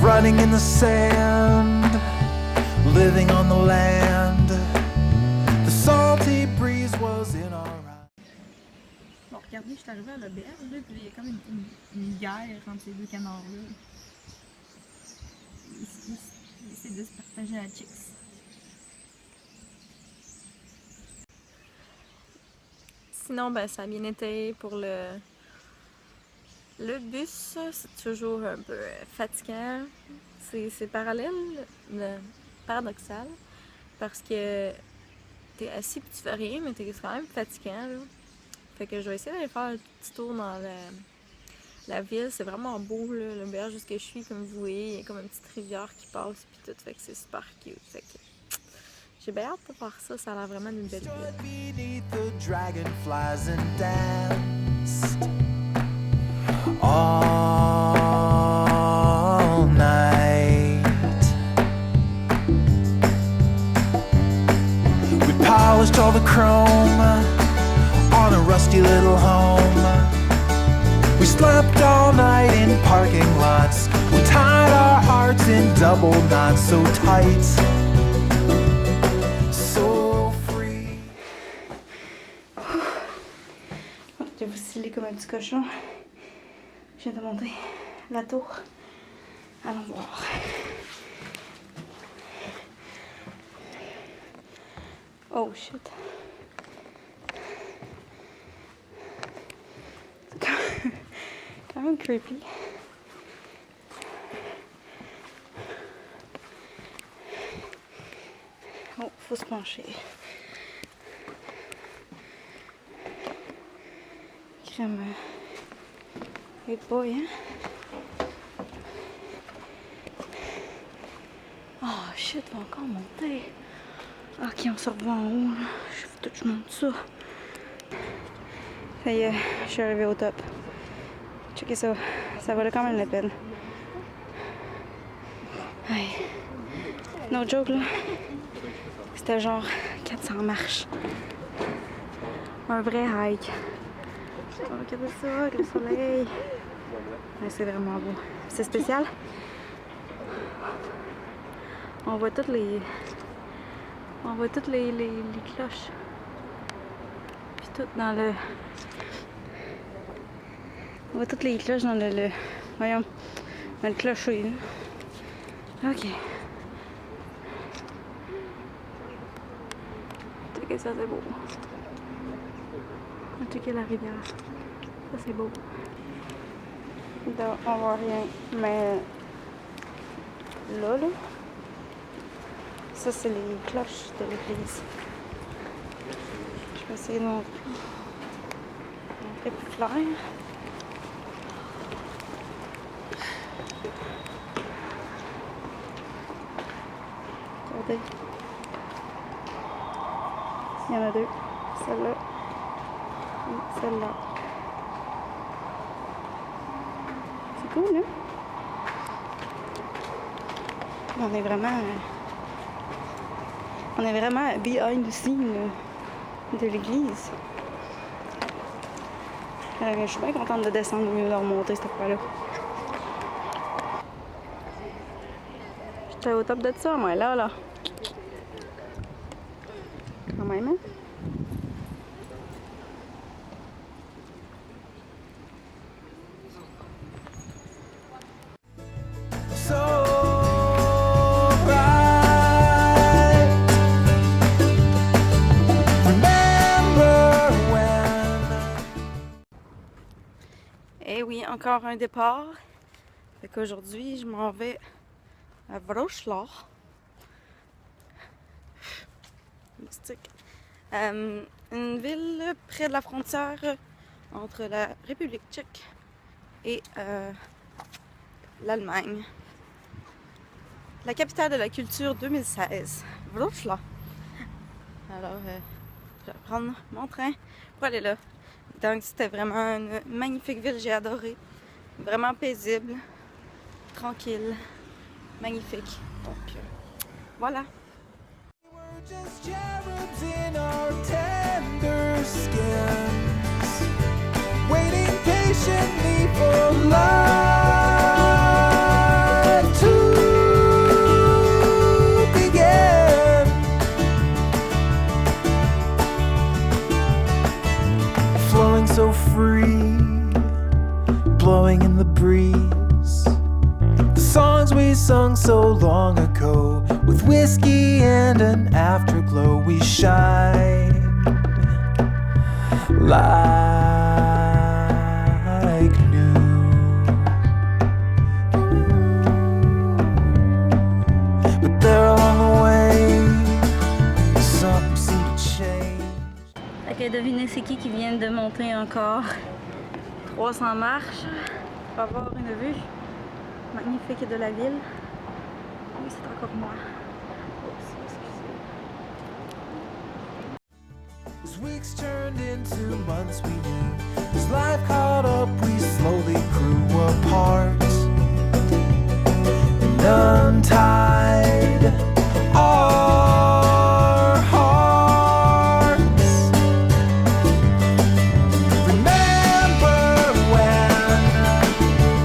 Running in the sand, living on the land. The salty breeze was in our eyes. Bon, regardez, je suis arrivée à l'auberge, là, puis il y a comme une guerre entre ces deux canards-là. Ils essaient de se partager la chicks. Sinon, ben, ça a bien été pour le bus. C'est toujours un peu fatigant. C'est parallèle, paradoxal, parce que t'es assis pis tu fais rien, mais c'est quand même fatigant, là. Fait que je vais essayer d'aller faire un petit tour dans la ville. C'est vraiment beau, là, l'auberge où je suis, comme vous voyez. Il y a comme une petite rivière qui passe pis tout, fait que c'est super cute. Fait que j'ai bien hâte de voir ça, ça a l'air vraiment d'une belle ville. All night we polished all the chrome on a rusty little home. We slept all night in parking lots. We tied our hearts in double knots, so tight, so free. Je vais vous sciller comme un petit cochon. Je viens de monter la tour. Allons voir. Oh shit. C'est quand même creepy. Oh, faut se pencher. Crème. Hey boy, hein? Oh shit, on va encore monter. Ok, on se revoit en haut, là. Faut que je monte ça. Ça y est, je suis arrivée au top. Checkez ça. Ça valait quand même la peine. Hey. No joke, là. C'était genre 400 marches. Un vrai hike. Regardez ça, le soleil. Ouais, c'est vraiment beau. C'est spécial. On voit toutes les cloches. Puis tout dans le. On voit toutes les cloches dans le voyons, dans le clocher. Là. Ok. Checkez ça, c'est beau. Checkez la rivière. Ça, c'est beau. Là, on voit rien. Mais là, ça, c'est les cloches de l'église. Je vais essayer de montrer plus clair. Regardez. Il y en a deux. Celle-là et celle-là. C'est cool, hein? On est vraiment behind the scene de l'église. Je suis bien contente de descendre au lieu de remonter cette fois-là. J'étais au top de ça, moi, là. Quand même, hein? Et oui, encore un départ. Fait qu'aujourd'hui, je m'en vais à Wrocław. Mystique. Une ville près de la frontière entre la République tchèque et l'Allemagne. La capitale de la culture 2016, Wrocław. Alors, je vais prendre mon train pour aller là. Donc, c'était vraiment une magnifique ville, j'ai adoré. Vraiment paisible, tranquille, magnifique. Donc, voilà. Just cherubs in our tender skins, waiting patiently for life to begin. Flowing so free, blowing in the breeze, the songs we sung so long ago. With whiskey and an afterglow, we shine like new. But there along the way, something seemed to change. Ok, devinez c'est qui vient de monter encore 300 marches pour avoir une vue magnifique de la ville. Oui, c'est encore moi. Oups, excusez. As weeks turned into months we knew, as life caught up we slowly grew apart and untied our hearts. Remember when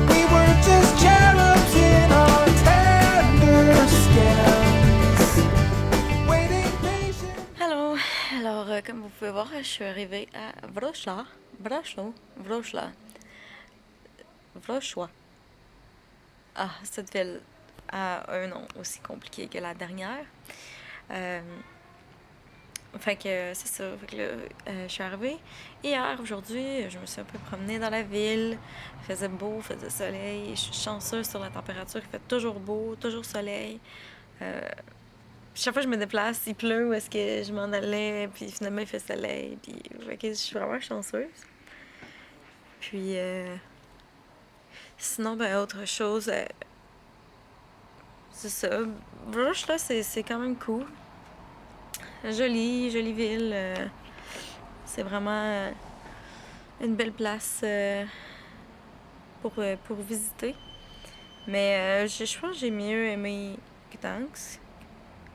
we were just cherubs in our tender skins, waiting patient. Hello! Alors, comme vous pouvez voir, je suis arrivée à Wrocław. Ah, cette ville a un nom aussi compliqué que la dernière. Fait que c'est ça. Fait que là, je suis arrivée. Hier, aujourd'hui, je me suis un peu promenée dans la ville. Il faisait beau, il faisait soleil. Je suis chanceuse sur la température. Il fait toujours beau, toujours soleil. Chaque fois que je me déplace, il pleut où est-ce que je m'en allais. Puis finalement, il fait soleil. Puis fait que je suis vraiment chanceuse. Puis sinon, ben autre chose, c'est ça. Wrocław, là, c'est quand même cool. Jolie ville. C'est vraiment une belle place pour visiter. Mais je pense que j'ai mieux aimé Gdańsk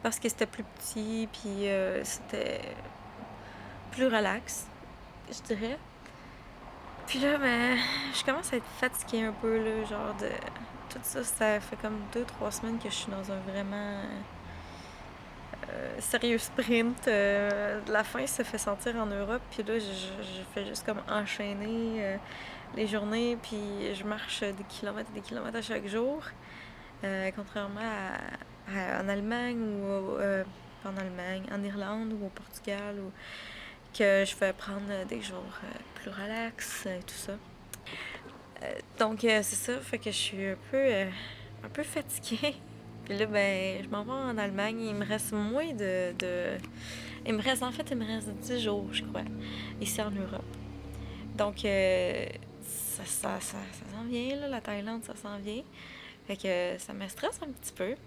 parce que c'était plus petit puis c'était plus relax, je dirais. Puis là, ben, je commence à être fatiguée un peu, là, genre de tout ça. Ça fait comme 2-3 semaines que je suis dans un vraiment sérieux sprint. La fin se fait sentir en Europe, puis là, je fais juste comme enchaîner les journées, puis je marche des kilomètres et des kilomètres à chaque jour. Contrairement en Allemagne ou pas en Allemagne, en Irlande ou au Portugal, ou que je vais prendre des jours plus relax et tout ça. Donc c'est ça, fait que je suis un peu fatiguée. Puis là, ben, je m'en vais en Allemagne. Il me reste moins il me reste 10 jours, je crois, ici en Europe. Donc ça s'en vient, là, la Thaïlande, ça s'en vient. Fait que ça me stresse un petit peu.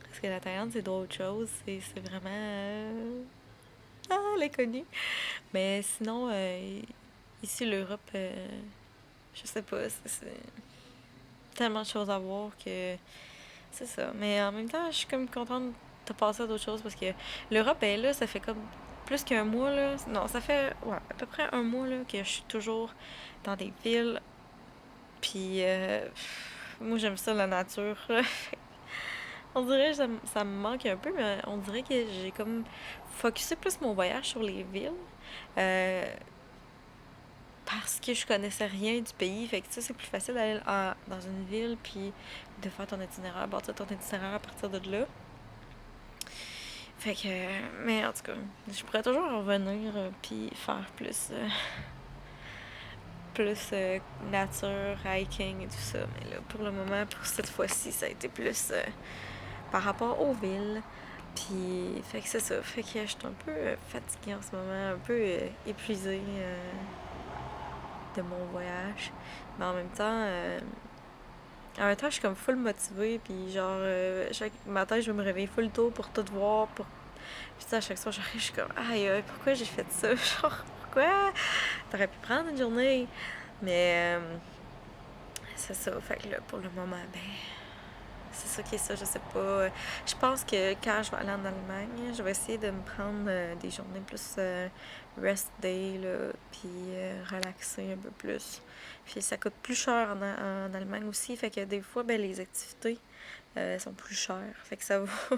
Parce que la Thaïlande, c'est d'autres choses. C'est vraiment l'inconnu. Mais sinon, ici, l'Europe, je sais pas, c'est tellement de choses à voir que c'est ça. Mais en même temps, je suis comme contente de passer à d'autres choses parce que l'Europe est là, ça fait comme plus qu'un mois, là. Non, ça fait à peu près un mois là, que je suis toujours dans des villes. Puis moi, j'aime ça, la nature. On dirait que ça me manque un peu, mais on dirait que j'ai comme focusé plus mon voyage sur les villes. Parce que je connaissais rien du pays. Fait que ça, c'est plus facile d'aller dans une ville puis de faire ton itinéraire, bâtir ton itinéraire à partir de là. Fait que, mais en tout cas, je pourrais toujours revenir puis faire plus nature, hiking et tout ça. Mais là, pour le moment, pour cette fois-ci, ça a été plus par rapport aux villes. Puis, fait que c'est ça. Fait que je suis un peu fatiguée en ce moment, un peu épuisée de mon voyage. Mais en même temps, je suis comme full motivée. Puis genre, chaque matin, je vais me réveiller full tôt pour tout voir. Puis à chaque soir, je suis comme, aïe, pourquoi j'ai fait ça? Genre, pourquoi? T'aurais pu prendre une journée. Mais c'est ça. Fait que là, pour le moment, ben, c'est ça qui est ça, je sais pas. Je pense que quand je vais aller en Allemagne, je vais essayer de me prendre des journées plus rest day, là, puis relaxer un peu plus. Puis ça coûte plus cher en Allemagne aussi, fait que des fois, ben, les activités sont plus chères. Fait que ça vaut.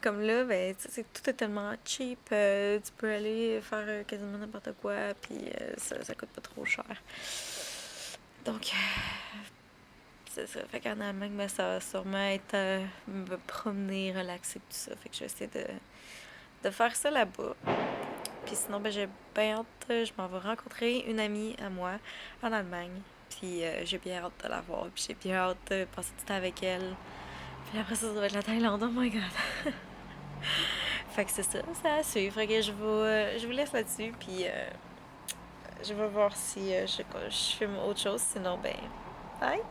Comme là, ben, tu sais, tout est tellement cheap. Tu peux aller faire quasiment n'importe quoi, puis ça coûte pas trop cher. Donc, c'est ça. Fait qu'en Allemagne, ben, ça va sûrement être me promener, relaxer, tout ça. Fait que je vais essayer de faire ça là-bas. Puis sinon, ben, j'ai bien hâte. Je m'en vais rencontrer une amie à moi en Allemagne. Puis j'ai bien hâte de la voir. Puis j'ai bien hâte de passer du temps avec elle. Puis après ça va être la Thaïlande. Oh my god! Fait que c'est ça, c'est à suivre. Fait que je vous laisse là-dessus. Puis je vais voir si je filme autre chose. Sinon, ben, bye!